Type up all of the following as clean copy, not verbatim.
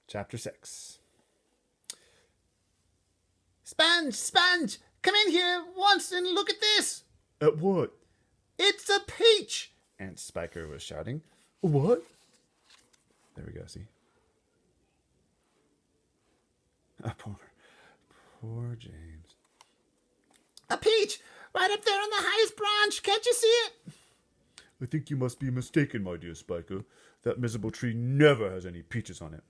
Chapter 6. Sponge, come in here once and look at this. At what? It's a peach. Aunt Spiker was shouting. What? There we go, see? Poor James. A peach, right up there on the highest branch. Can't you see it? I think you must be mistaken, my dear Spiker. That miserable tree never has any peaches on it.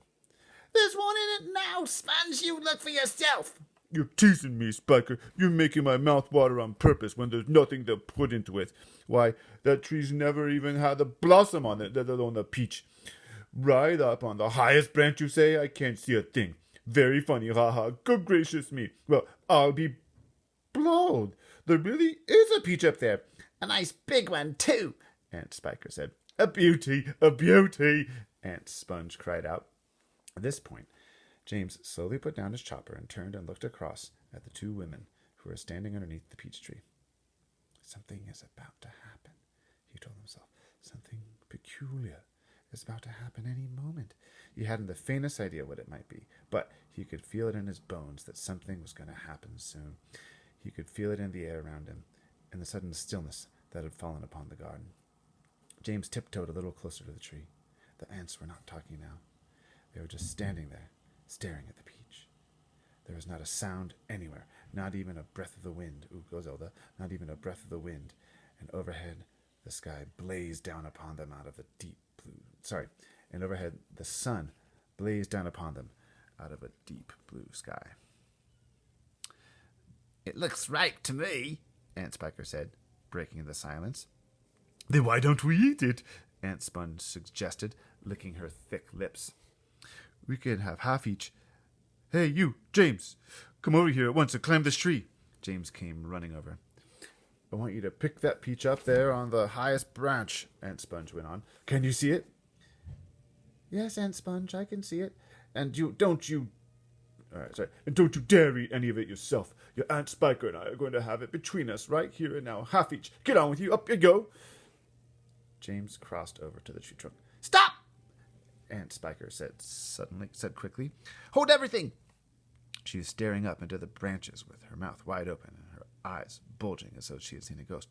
There's one in it now, Sponge. You look for yourself. You're teasing me, Spiker. You're making my mouth water on purpose when there's nothing to put into it. Why, that tree's never even had a blossom on it, let alone a peach. Right up on the highest branch, you say? I can't see a thing. Very funny, haha. Good gracious me. Well, I'll be blowed. There really is a peach up there. A nice big one, too, Aunt Spiker said. A beauty, a beauty, Aunt Sponge cried out. At this point, James slowly put down his chopper and turned and looked across at the two women who were standing underneath the peach tree. Something is about to happen, he told himself. Something peculiar is about to happen any moment. He hadn't the faintest idea what it might be, but he could feel it in his bones that something was going to happen soon. He could feel it in the air around him, in the sudden stillness that had fallen upon the garden. James tiptoed a little closer to the tree. The ants were not talking now. They were just standing there, staring at the peach. There was not a sound anywhere, not even a breath of the wind. Ooh, go Zelda. Not even a breath of the wind. And overhead, the sky blazed down upon them out of the deep blue. And overhead, the sun blazed down upon them out of a deep blue sky. It looks ripe to me, Aunt Spiker said, breaking the silence. Then why don't we eat it? Aunt Sponge suggested, licking her thick lips. We could have half each. Hey, you, James, come over here at once and climb this tree. James came running over. I want you to pick that peach up there on the highest branch, Aunt Sponge went on. Can you see it? Yes, Aunt Sponge, I can see it. And don't you dare eat any of it yourself. Your Aunt Spiker and I are going to have it between us right here and now. Half each. Get on with you. Up you go. James crossed over to the tree trunk. Stop! Aunt Spiker said quickly. Hold everything. She was staring up into the branches with her mouth wide open and her eyes bulging as though she had seen a ghost.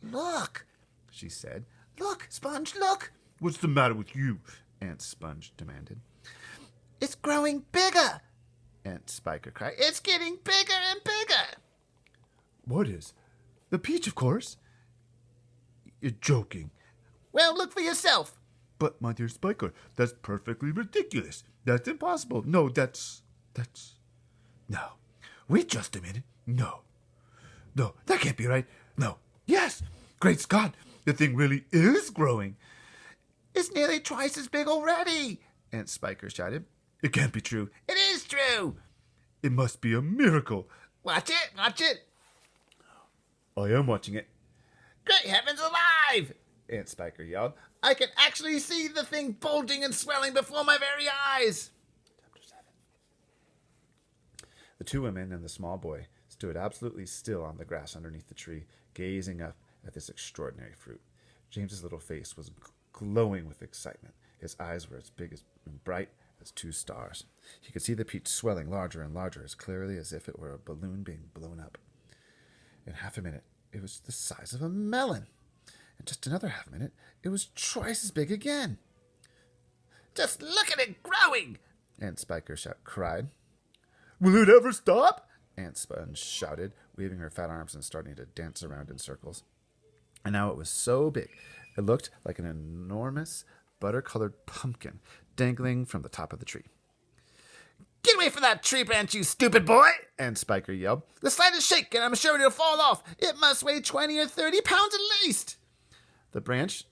Look, she said. Look, Sponge, look. What's the matter with you? Aunt Sponge demanded. It's growing bigger, Aunt Spiker cried. It's getting bigger and bigger. What is? The peach, of course. You're joking. Well, look for yourself. But, my dear Spiker, that's perfectly ridiculous. That's impossible. No, that's... No. Wait just a minute. No, that can't be right. No. Yes. Great Scott, the thing really is growing. It's nearly twice as big already, Aunt Spiker shouted. It can't be true. It is true. It must be a miracle. Watch it. I am watching it. Great heavens alive! Aunt Spiker yelled. I can actually see the thing bulging and swelling before my very eyes. Chapter 7. The two women and the small boy stood absolutely still on the grass underneath the tree, gazing up at this extraordinary fruit. James's little face was glowing with excitement. His eyes were as big and bright as two stars. He could see the peach swelling larger and larger, as clearly as if it were a balloon being blown up. In half a minute, it was the size of a melon. In just another half minute, it was twice as big again. Just look at it growing, Aunt Spiker cried. Will it ever stop? Aunt Sponge shouted, waving her fat arms and starting to dance around in circles. And now it was so big, it looked like an enormous butter-colored pumpkin dangling from the top of the tree. Get away from that tree branch, you stupid boy! Aunt Spiker yelled. The slightest shake and I'm sure it'll fall off. It must weigh 20 or 30 pounds at least. The branch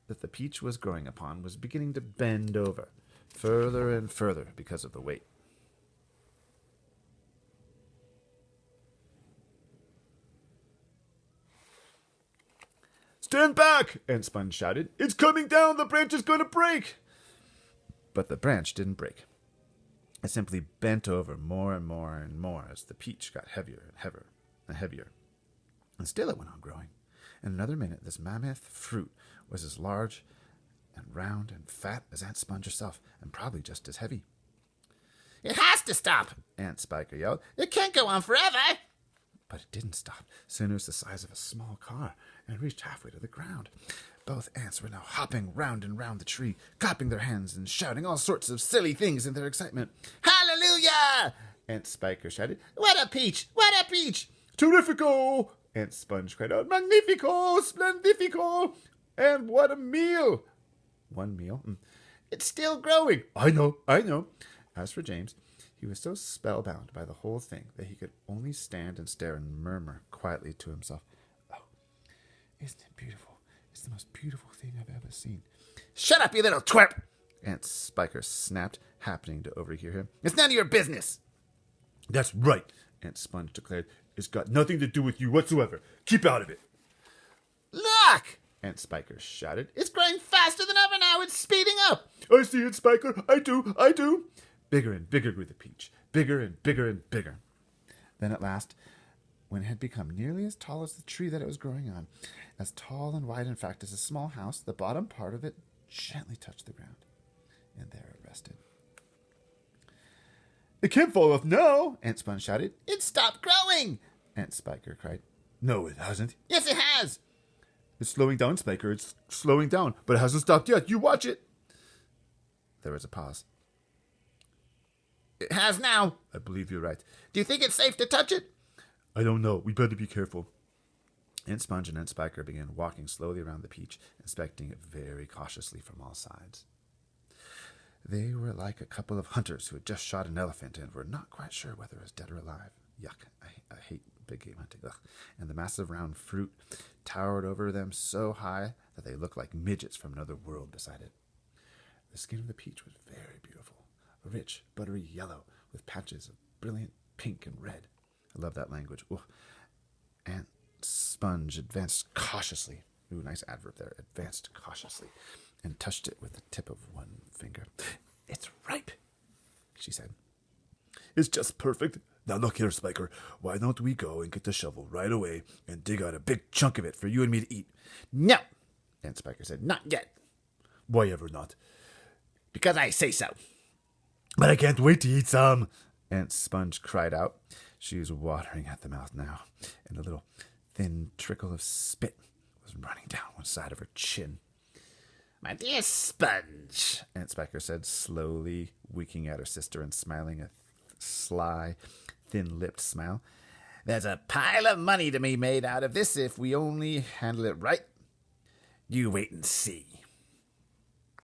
that the peach was growing upon was beginning to bend over, further and further because of the weight. Stand back! Aunt Sponge shouted. It's coming down! The branch is going to break! But the branch didn't break. It simply bent over more and more and more as the peach got heavier and heavier and heavier. And still it went on growing. In another minute, this mammoth fruit was as large and round and fat as Aunt Sponge herself, and probably just as heavy. It has to stop, Aunt Spiker yelled. it can't go on forever. But it didn't stop. Soon it was the size of a small car and reached halfway to the ground. Both ants were now hopping round and round the tree, clapping their hands and shouting all sorts of silly things in their excitement. Hallelujah! Aunt Spiker shouted. What a peach! What a peach! Terrifico! Aunt Sponge cried out. Magnifico! Splendifico! And what a meal! One meal? It's still growing. I know. As for James, he was so spellbound by the whole thing that he could only stand and stare and murmur quietly to himself, "Oh, isn't it beautiful? It's the most beautiful thing I've ever seen." Shut up, you little twerp! Aunt Spiker snapped, happening to overhear him. It's none of your business. That's right, Aunt Sponge declared. It's got nothing to do with you whatsoever. Keep out of it. Look! Aunt Spiker shouted. It's growing faster than ever now. It's speeding up. I see it, Spiker. I do. Bigger and bigger grew the peach. Bigger and bigger and bigger. Then at last, when it had become nearly as tall as the tree that it was growing on, as tall and wide, in fact, as a small house, the bottom part of it gently touched the ground. And there it rested. It can't fall off now, Aunt Sponge shouted. It stopped growing. Aunt Spiker cried. No, it hasn't. Yes, it has. It's slowing down, Spiker. It's slowing down, but it hasn't stopped yet. You watch it. There was a pause. It has now. I believe you're right. Do you think it's safe to touch it? I don't know. We better be careful. Aunt Sponge and Aunt Spiker began walking slowly around the peach, inspecting it very cautiously from all sides. They were like a couple of hunters who had just shot an elephant and were not quite sure whether it was dead or alive. Yuck. I hate big game hunting. Ugh. And the massive round fruit towered over them so high that they looked like midgets from another world beside it. The skin of the peach was very beautiful, rich, buttery yellow, with patches of brilliant pink and red. I love that language. Ooh. Aunt Sponge advanced cautiously. Ooh, nice adverb there. Advanced cautiously and touched it with the tip of one finger. It's ripe, she said. It's just perfect. Now look here, Spiker. Why don't we go and get the shovel right away and dig out a big chunk of it for you and me to eat? No, Aunt Spiker said. Not yet. Why ever not? Because I say so. But I can't wait to eat some, Aunt Sponge cried out. She was watering at the mouth now, and a little thin trickle of spit was running down one side of her chin. My dear Sponge, Aunt Spiker said, slowly winking at her sister and smiling a sly, thin-lipped smile. There's a pile of money to be made out of this if we only handle it right. You wait and see.